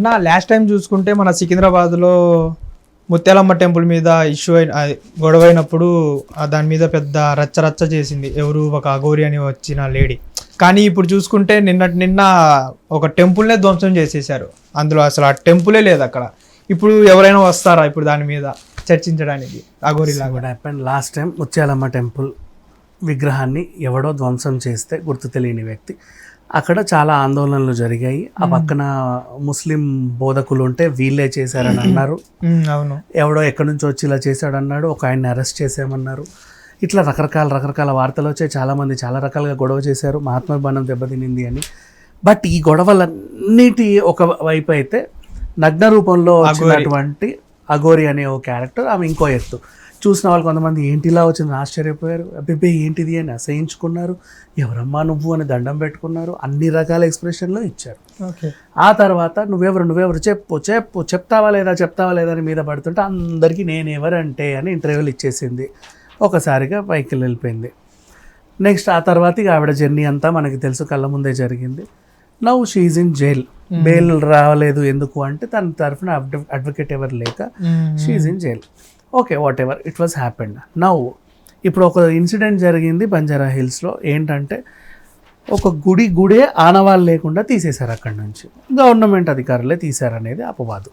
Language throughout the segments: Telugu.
అన్న లాస్ట్ టైం చూసుకుంటే మన సికింద్రాబాద్లో ముత్యాలమ్మ టెంపుల్ మీద ఇష్యూ గొడవ అయినప్పుడు దాని మీద పెద్ద రచ్చ చేసింది ఎవరు, ఒక అఘోరి అని వచ్చిన లేడీ. కానీ ఇప్పుడు చూసుకుంటే నిన్న ఒక టెంపుల్నే ధ్వంసం చేసేసారు. అందులో అసలు ఆ టెంపులే లేదు అక్కడ. ఇప్పుడు ఎవరైనా వస్తారా ఇప్పుడు దాని మీద చర్చించడానికి? అఘోరి లాగా లాస్ట్ టైం ముత్యాలమ్మ టెంపుల్ విగ్రహాన్ని ఎవడో ధ్వంసం చేస్తే గుర్తు తెలియని వ్యక్తి, అక్కడ చాలా ఆందోళనలు జరిగాయి. ఆ పక్కన ముస్లిం బోధకులు ఉంటే వీళ్ళే చేశారని అన్నారు. అవును, ఎవడో ఎక్కడి నుంచి వచ్చి ఇలా చేశాడన్నాడు. ఒక ఆయన్ని అరెస్ట్ చేసామన్నారు. ఇట్లా రకరకాల వార్తలు వచ్చాయి. చాలామంది చాలా రకాలుగా గొడవ చేశారు, మహాత్మాభిమానం దెబ్బతినింది అని. బట్ ఈ గొడవలన్నిటి ఒక వైపు అయితే నగ్న రూపంలో వచ్చినటువంటి అఘోరి అనే ఓ క్యారెక్టర్, ఆమె ఇంకో ఎత్తు. చూసిన వాళ్ళు కొంతమంది ఏంటిలా వచ్చిందని ఆశ్చర్యపోయారు. అబ్బే ఏంటిది అని అసహించుకున్నారు. ఎవరమ్మా నువ్వు అని దండం పెట్టుకున్నారు. అన్ని రకాల ఎక్స్ప్రెషన్లో ఇచ్చారు. ఆ తర్వాత నువ్వెవరు చెప్తావా లేదా అని మీద పడుతుంటే అందరికీ నేనెవరంటే అని ఇంటర్వ్యూలు ఇచ్చేసింది. ఒకసారిగా పైకి వెళ్ళిపోయింది. నెక్స్ట్ ఆ తర్వాత ఇక ఆవిడ జర్నీ అంతా మనకి తెలుసు, కళ్ళ ముందే జరిగింది. Now she in jail. Bail రాలేదు ఎందుకు అంటే తన తరఫున అడ్వకేట్ ఎవరు లేక she in jail. Okay, whatever it was happened. Now ఇప్పుడు ఒక ఇన్సిడెంట్ జరిగింది బంజారా హిల్స్లో. ఏంటంటే ఒక గుడే ఆనవాళ్ళు లేకుండా తీసేశారు అక్కడి నుంచి. గవర్నమెంట్ అధికారులే తీశారనేది అపవాదు.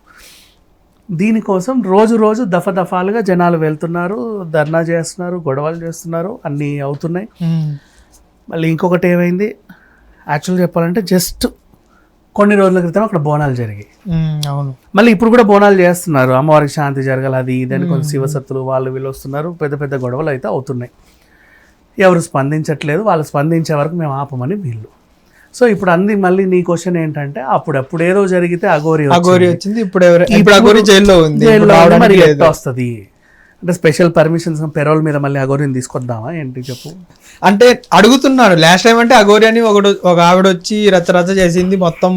దీనికోసం రోజు దఫాలుగా జనాలు వెళ్తున్నారు, ధర్నా చేస్తున్నారు, గొడవలు చేస్తున్నారు, అన్నీ అవుతున్నాయి. మళ్ళీ ఇంకొకటి ఏమైంది, యాక్చువల్గా చెప్పాలంటే జస్ట్ కొన్ని రోజుల క్రితం అక్కడ బోనాలు జరిగాయి. అవును, మళ్ళీ ఇప్పుడు కూడా బోనాలు చేస్తున్నారు. అమ్మవారికి శాంతి జరగాలి అది ఇదని కొంచెం శివసత్తులు వీళ్ళు వస్తున్నారు. పెద్ద గొడవలు అయితే అవుతున్నాయి. ఎవరు స్పందించట్లేదు. వాళ్ళు స్పందించే వరకు మేము ఆపమని వీళ్ళు. సో ఇప్పుడు మళ్ళీ నీ క్వశ్చన్ ఏంటంటే అప్పుడు ఏదో జరిగితే అఘోరి వచ్చింది, ఇప్పుడు అఘోరి జైల్లో ఉంది, మరి ఎట్లా వస్తుంది అంటే స్పెషల్ పర్మిషన్స్ పెరోల్ మీద మళ్ళీ అఘోరిని తీసుకొద్దామా ఏంటి చెప్పు? అంటే అడుగుతున్నాను. లాస్ట్ టైం అంటే అఘోరి అని ఒక ఆవిడ వచ్చి రచ్చ చేసింది. మొత్తం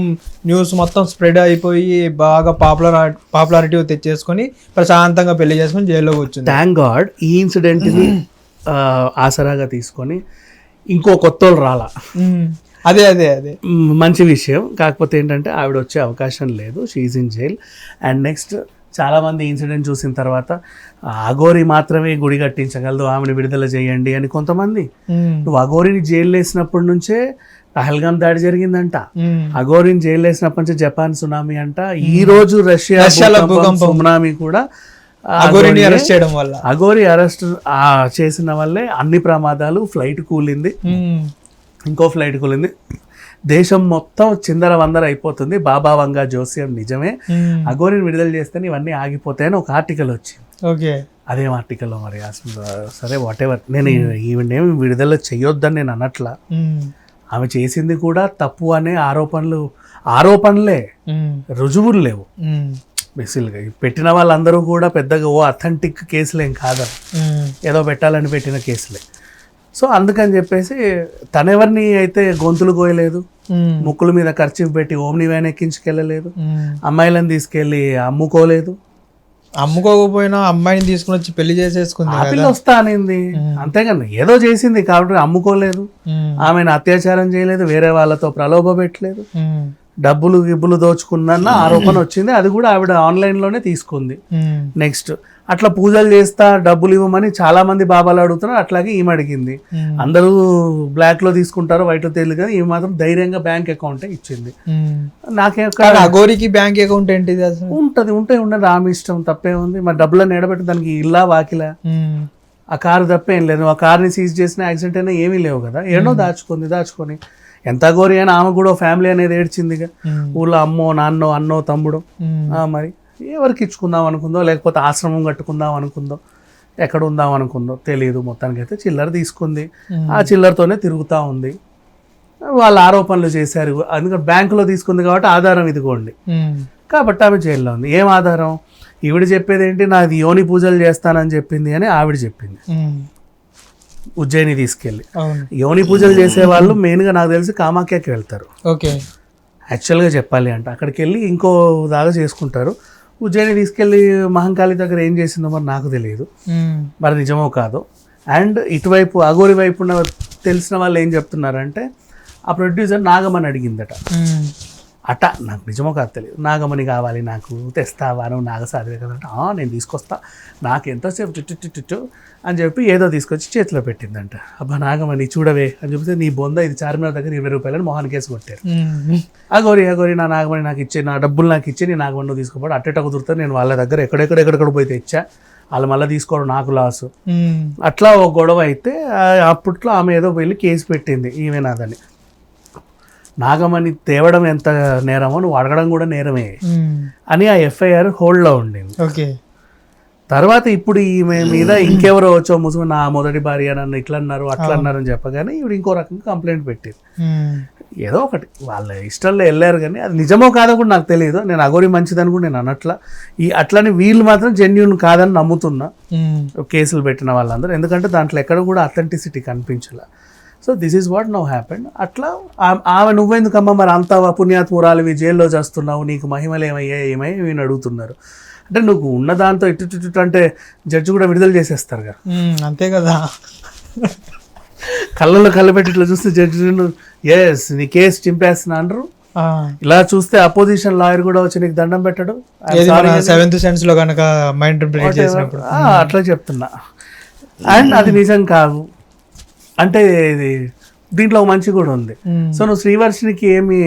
న్యూస్ మొత్తం స్ప్రెడ్ అయిపోయి బాగా పాపులారిటీ తెచ్చేసుకొని ప్రశాంతంగా పెళ్లి చేసుకొని జైల్లో కూర్చుంది. థ్యాంక్ గాడ్ ఈ ఇన్సిడెంట్ని ఆసరాగా తీసుకొని ఇంకో కొత్తోళ్ళు రాలా. అదే మంచి విషయం. కాకపోతే ఏంటంటే ఆవిడ వచ్చే అవకాశం లేదు. She in jail. And next చాలామంది ఇన్సిడెంట్ చూసిన తర్వాత అఘోరి మాత్రమే గుడి కట్టించగలదు, ఆమెను విడుదల చేయండి అని కొంతమంది. నువ్వు అఘోరిని జైలు వేసినప్పటి నుంచే పహల్గామ్ దాడి జరిగిందంట. అఘోరిని జైలు వేసినప్పటి నుంచి జపాన్ సునామీ అంట. ఈ రోజు రష్యా సునామీ కూడా అఘోరిని అరెస్ట్ చేయడం వల్ల, అఘోరి అరెస్ట్ చేసిన వల్లే అన్ని ప్రమాదాలు. ఫ్లైట్ కూలింది, ఇంకో ఫ్లైట్ కూలింది, దేశం మొత్తం చిందర వందర అయిపోతుంది. బాబా వంగా జోస్యం నిజమే. అఘోరిని విడుదల చేస్తేనే ఇవన్నీ ఆగిపోతాయని ఒక ఆర్టికల్ వచ్చింది. ఓకే, అదేం ఆర్టికల్లో మరి సరే వాట్ ఎవర్. నేను ఈవెనేమి విడుదల చెయ్యొద్దని నేను అనట్లా. ఆమె చేసింది కూడా తప్పు అనే ఆరోపణలే, రుజువులు లేవు. బేసిక్గా పెట్టిన వాళ్ళందరూ కూడా పెద్దగా అథెంటిక్ కేసులేం కాదని, ఏదో పెట్టాలని పెట్టిన కేసులే. సో అందుకని చెప్పేసి తనెవరిని అయితే గొంతులు కోయలేదు, ముక్కుల మీద ఖర్చు పెట్టి ఓమ్ని వ్యాన్ ఎక్కించుకెళ్ళలేదు, అమ్మాయిలను తీసుకెళ్ళి అమ్ముకోకపోయినా అమ్మాయిని తీసుకుని వచ్చి పెళ్లి చేసేసుకుంది. పిల్ల వస్తా అనింది అంతేగాని ఏదో చేసింది కాబట్టి అమ్ముకోలేదు. ఆమెను అత్యాచారం చేయలేదు, వేరే వాళ్ళతో ప్రలోభ పెట్టలేదు, గిబ్బులు దోచుకుందన్న ఆరోపణ వచ్చింది. అది కూడా ఆవిడ ఆన్లైన్లోనే తీసుకుంది. నెక్స్ట్ అట్లా పూజలు చేస్తా డబ్బులు ఇవ్వమని చాలా మంది బాబాలు అడుగుతున్నారు. అట్లాగే ఈమె అడిగింది. అందరూ బ్లాక్ లో తీసుకుంటారు, వైట్ లో తెలియదు కానీ ఈమె మాత్రం ధైర్యంగా బ్యాంక్ అకౌంట్ ఇచ్చింది. నాకేం అఘోరికి బ్యాంక్ అకౌంట్ ఏంటిది? ఉంటే ఉండదు, ఆమె ఇష్టం, తప్పే ఉంది. మరి డబ్బులను ఎడబెట్టి దానికి ఇల్లా వాకిలా, ఆ కారు తప్పేం లేదు. ఆ కార్ని సీజ్ చేసిన యాక్సిడెంట్ అయినా ఏమీ లేవు కదా, ఏడో దాచుకొని ఎంత అఘోరి అయినా ఆమె కూడా ఫ్యామిలీ అనేది ఏడ్చిందిగా. ఊళ్ళో అమ్మో నాన్నో అన్నో తమ్ముడో, మరి ఎవరికి ఇచ్చుకుందాం అనుకుందో, లేకపోతే ఆశ్రమం కట్టుకుందాం అనుకుందో, ఎక్కడ ఉందాం అనుకుందో తెలియదు. మొత్తానికైతే చిల్లర తీసుకుంది, ఆ చిల్లరతోనే తిరుగుతూ ఉంది. వాళ్ళు ఆరోపణలు చేశారు. అందుకని బ్యాంకులో తీసుకుంది కాబట్టి ఆధారం ఇదిగోండి, కాబట్టి ఆమె జైల్లో ఉంది. ఏం ఆధారం? ఈవిడ చెప్పేది ఏంటి, నాది యోని పూజలు చేస్తానని చెప్పింది అని ఆవిడ చెప్పింది. ఉజ్జయిని తీసుకెళ్ళి యోని పూజలు చేసే వాళ్ళు మెయిన్గా నాకు తెలిసి కామాఖ్యకి వెళ్తారు. ఓకే, యాక్చువల్గా చెప్పాలి అంటే అక్కడికి వెళ్ళి ఇంకో దాగా చేసుకుంటారు. ఉజ్జయిని తీసుకెళ్ళి మహంకాళి దగ్గర ఏం చేసిందో మరి నాకు తెలియదు, మరి నిజమో కాదో. అండ్ ఇటువైపు అఘోరి వైపు ఉన్న తెలిసిన వాళ్ళు ఏం చెప్తున్నారంటే ఆ ప్రొడ్యూసర్ నాగమని అడిగిందట, అట నాకు నిజమో కాదు తెలియదు, నాగమణి కావాలి నాకు, తెస్తావా నువ్వు నాగసాధి కదంటే నేను తీసుకొస్తా, నాకు ఎంతసేపు చుట్టు అని చెప్పి ఏదో తీసుకొచ్చి చేతిలో పెట్టిందంట. అబ్బా నాగమణి చూడవే అని చెప్తే నీ బొంద ఇది చార్మినార్ దగ్గర 20 రూపాయలని మొహాన్ని కేసు కొట్టారు. ఆ గోరి నా నాగమణి నాకు ఇచ్చే, నా డబ్బులు నాకు ఇచ్చి నీ నాగమణి తీసుకోపోవడం అట్టేట కుదురుతుంది. నేను వాళ్ళ దగ్గర ఎక్కడెక్కడ పోయి తెచ్చా, వాళ్ళు మళ్ళీ తీసుకోవడం నాకు లాసు. అట్లా ఒక గొడవ అయితే అప్పట్లో ఆమె ఏదో వెళ్ళి కేసు పెట్టింది ఈమె నాదని. నాగమణి తేవడం ఎంత నేరమో నువ్వు అడగడం కూడా నేరమే అని ఆ ఎఫ్ఐఆర్ హోల్డ్లో ఉండింది. ఓకే. తర్వాత ఇప్పుడు ఈమె మీద ఇంకెవరో వచ్చో ముసుగు నా మొదటి భార్య నన్ను ఇట్లా అన్నారు అట్లా అన్నారు అని చెప్పగానే ఇప్పుడు ఇంకో రకంగా కంప్లైంట్ పెట్టింది. ఏదో ఒకటి వాళ్ళ ఇష్టంలో వెళ్ళారు, కానీ అది నిజమో కాదో కూడా నాకు తెలియదు. నేను అఘోరి మంచిదని కూడా నేను అనట్లా, అట్లని వీళ్ళు మాత్రం జెన్యూన్ కాదని నమ్ముతున్నా కేసులు పెట్టిన వాళ్ళందరూ, ఎందుకంటే దాంట్లో ఎక్కడ కూడా అథెంటిసిటీ కనిపించలే. So this is what now happened. అట్లా ఆమె నువ్వెందుకమ్మా మరి అంత పుణ్యాత్మురాలివి జైల్లో చేస్తున్నావు, నీకు మహిమలు ఏమయ్యాయి వీళ్ళు అడుగుతున్నారు. అంటే నువ్వు ఉన్న దాంతో ఇటు అంటే జడ్జి కూడా విడుదల చేసేస్తారు కదా. అంతే కదా. కళ్ళలో కళ్ళబెట్టి ఇట్లా చూస్తే జడ్జి ఎస్ నీ కేసు చింపేస్తున్నా అంటారు. ఇలా చూస్తే అపోజిషన్ లాయర్ కూడా వచ్చి నీకు దండం పెట్టడు. 7th సెన్స్ లో కనుక మైండ్ బ్రేక్ చేసినప్పుడు అట్లా చెప్తున్నా. అండ్ అది నిజం కాదు అంటే ఇది దీంట్లో ఒక మంచి కూడా ఉంది. సో నువ్వు శ్రీవర్షినికి ఏమి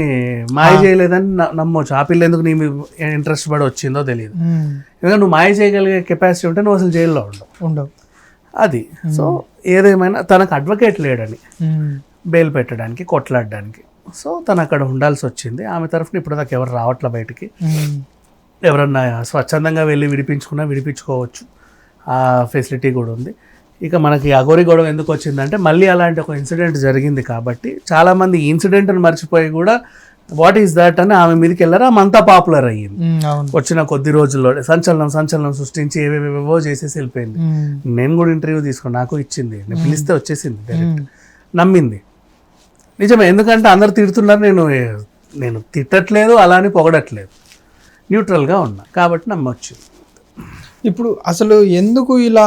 మాయ చేయలేదని నమ్మొచ్చు. ఆ పిల్ల ఎందుకు నీ ఇంట్రెస్ట్ పడి వచ్చిందో తెలియదు. ఎందుకంటే నువ్వు మాయ చేయగలిగే కెపాసిటీ ఉంటే నువ్వు అసలు జైల్లో ఉండవు. అది సో ఏదేమైనా తనకు అడ్వకేట్ లేడని బెయిల్ పెట్టడానికి కొట్లాడడానికి, సో తను అక్కడ ఉండాల్సి వచ్చింది. ఆమె తరఫున ఇప్పుడు దాకా ఎవరు రావట్లే బయటికి. ఎవరన్నా స్వచ్ఛందంగా వెళ్ళి విడిపించుకోవచ్చు, ఆ ఫెసిలిటీ కూడా ఉంది. ఇక మనకి అఘోరి గొడవ ఎందుకు వచ్చిందంటే మళ్ళీ అలాంటి ఒక ఇన్సిడెంట్ జరిగింది కాబట్టి చాలామంది ఈ ఇన్సిడెంట్ని మర్చిపోయి కూడా వాట్ ఈస్ దట్ అని ఆమె మీదకి వెళ్ళారు. ఆమె అంతా పాపులర్ అయ్యింది. వచ్చిన కొద్ది రోజుల్లో సంచలనం సృష్టించి ఏవేవేవో చేసేసి వెళ్ళిపోయింది. నేను కూడా ఇంటర్వ్యూ తీసుకుని నాకు ఇచ్చింది, నేను పిలిస్తే వచ్చేసింది డైరెక్ట్. నమ్మింది నిజమే, ఎందుకంటే అందరు తిడుతున్నారు, నేను తిట్టట్లేదు అలానే పొగడట్లేదు, న్యూట్రల్గా ఉన్నా కాబట్టి నమ్మొచ్చు. ఇప్పుడు అసలు ఎందుకు ఇలా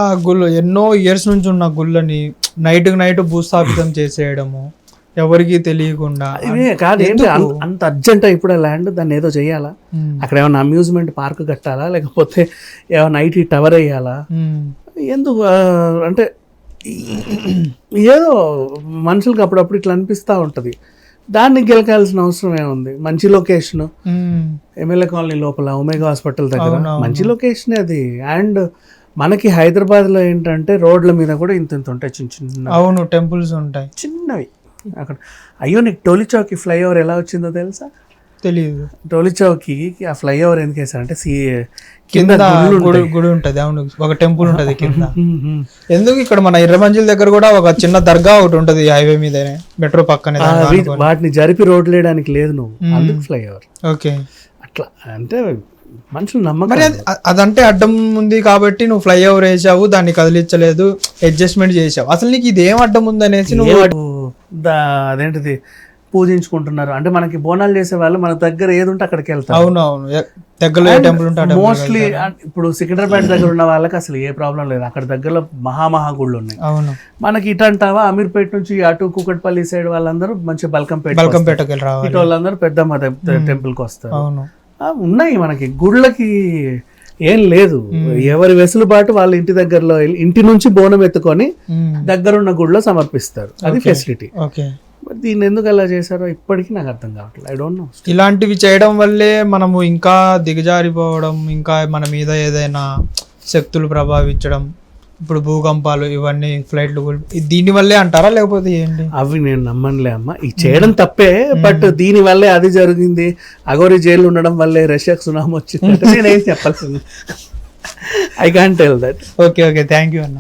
ఎన్నో ఇయర్స్ నుంచి ఉన్న గుళ్ళని నైట్ భూస్థాపితం చేసేయడము ఎవరికి తెలియకుండా? కాదు ఏంటి అంత అర్జెంట్ ఇప్పుడు ల్యాండ్, దాన్ని ఏదో చేయాలా, అక్కడ ఏమైనా అమ్యూజ్మెంట్ పార్క్ కట్టాలా, లేకపోతే ఏమైనా ఐటీ టవర్ వేయాలా, ఎందుకు అంటే ఏదో మనుషులకు అప్పుడప్పుడు ఇట్లా అనిపిస్తూ ఉంటుంది. దాన్ని గెలకాల్సిన అవసరం ఏముంది? మంచి లొకేషన్, ఎమ్మెల్యే కాలనీ లోపల ఒమేగా హాస్పిటల్ దగ్గర మంచి లొకేషన్ అది. అండ్ మనకి హైదరాబాద్లో ఏంటంటే రోడ్ల మీద కూడా ఇంత ఉంటాయి చిన్న టెంపుల్స్ ఉంటాయి చిన్నవి అక్కడ. అయ్యో నీకు టోలీ చౌక్ ఫ్లైఓవర్ ఎలా వచ్చిందో తెలుసా? తెలియదు. టోలీ చౌక్ ఆ ఫ్లైఓవర్ ఎందుకు వేసారంటే కింద గుడి ఉంటది, అవును ఒక టెంపుల్ ఉంటది కింద. ఎందుకు ఇక్కడ మన ఎర్రమంజిల్ దగ్గర కూడా ఒక చిన్న దర్గా ఒకటి ఉంటది హైవే మీదనే, మెట్రో పక్కనే. వాటిని జరిపి రోడ్లు వేయడానికి లేదు నువ్వు, అందుకు ఫ్లైఓవర్. ఓకే, అట్లా అంటే మనుషులు నమ్మకం. అదంటే అడ్డం ఉంది కాబట్టి నువ్వు ఫ్లైఓవర్ వేసావు, దాన్ని కదిలించలేదు, అడ్జస్ట్మెంట్ చేసావు. అసలు నీకు ఇది ఏం అడ్డం ఉంది అనేసి నువ్వు అదేంటిది పూజించుకుంటున్నారు అంటే మనకి బోనాలు చేసే వాళ్ళు మన దగ్గర ఏది ఉంటే అక్కడికి వెళ్తారు. అవునవును, దగ్గరలో టెంపుల్ ఉంటాయి మోస్ట్లీ. ఇప్పుడు సికింద్రాబాద్ దగ్గర ఉన్న వాళ్ళకి అసలు ఏ ప్రాబ్లం లేదు, అక్కడ దగ్గరలో మహా గుళ్ళు ఉన్నాయి. అవును, మనకి ఇటు అంటావా అమీర్పేట నుంచి అటు కూకట్పల్లి సైడ్ వాళ్ళందరూ మంచి బల్కంపేటకి రావాలి, ఇటు వాళ్ళందరూ పెద్దమ్మ టెంపుల్ కి వస్తారు. అవును, ఉన్నాయి మనకి గుళ్ళకి ఏం లేదు. ఎవరి వెసులుబాటు వాళ్ళ ఇంటి దగ్గరలో ఇంటి నుంచి బోనం ఎత్తుకొని దగ్గరున్న గుడిలో సమర్పిస్తారు, అది ఫెసిలిటీ. ఓకే, దీన్ని ఎందుకు అలా చేశారో ఇప్పటికీ నాకు అర్థం కావట్లేదు. I don't know. ఇలాంటివి చేయడం వల్లే మనము ఇంకా దిగజారిపోవడం, ఇంకా మన మీద ఏదైనా శక్తులు ప్రభావించడం, ఇప్పుడు భూకంపాలు ఇవన్నీ ఫ్లైట్లు దీని వల్లే అంటారా లేకపోతే ఏంటి? అవి నేను నమ్మనులే అమ్మ, ఇది చేయడం తప్పే, బట్ దీని వల్లే అది జరిగింది. అఘోరి జైలు ఉండడం వల్లే రష్యాకు సునామీ వచ్చింది, నేనేం చెప్పాల్సింది. I can't tell that. Okay, thank you అన్న.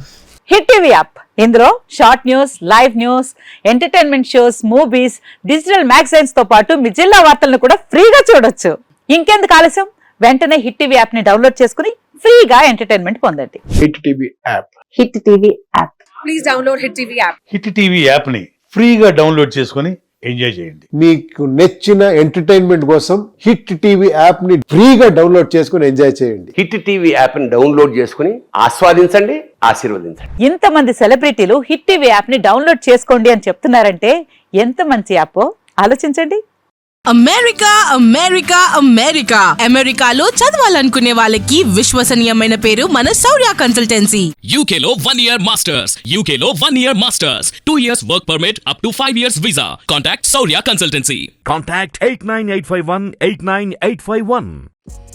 హిట్ టీవీ యాప్, ఇందులో short news, live news, entertainment shows, movies, digital magazines తో పాటు మీ జిల్లా వార్తలను కూడా ఫ్రీగా చూడొచ్చు. ఇంకెందుకు ఆలస్యం, వెంటనే హిట్ టీవీ యాప్ ని డౌన్లోడ్ చేసుకుని ఫ్రీగా ఎంటర్టైన్మెంట్ పొందండి. Hit TV app, hit TV app, please download hit TV app. Hit TV app ని ఫ్రీగా డౌన్లోడ్ చేసుకుని ఎంజాయ్ చేయండి. మీకు నచ్చిన ఎంటర్టైన్మెంట్ కోసం హిట్ టీవీ యాప్ ని ఫ్రీగా డౌన్లోడ్ చేసుకుని ఎంజాయ్ చేయండి. హిట్ టీవీ యాప్ ని డౌన్లోడ్ చేసుకుని ఆస్వాదించండి, ఆశీర్వదించండి. ఇంతమంది సెలబ్రిటీలు హిట్ టీవీ యాప్ ని డౌన్లోడ్ చేసుకోండి అని చెప్తున్నారంటే ఎంత మంచి యాప్ ఆలోచించండి. అమెరికా అమెరికా అమెరికా అమెరికాలో చదవాలనుకునే వాళ్ళకి విశ్వసనీయమైన పేరు మన శౌర్య consultancy. UK Law 1 Year Masters. UK Law 1 Year Masters. 2 years work permit up to 5 years visa. Contact Saurya Consultancy. Contact 89851 89851.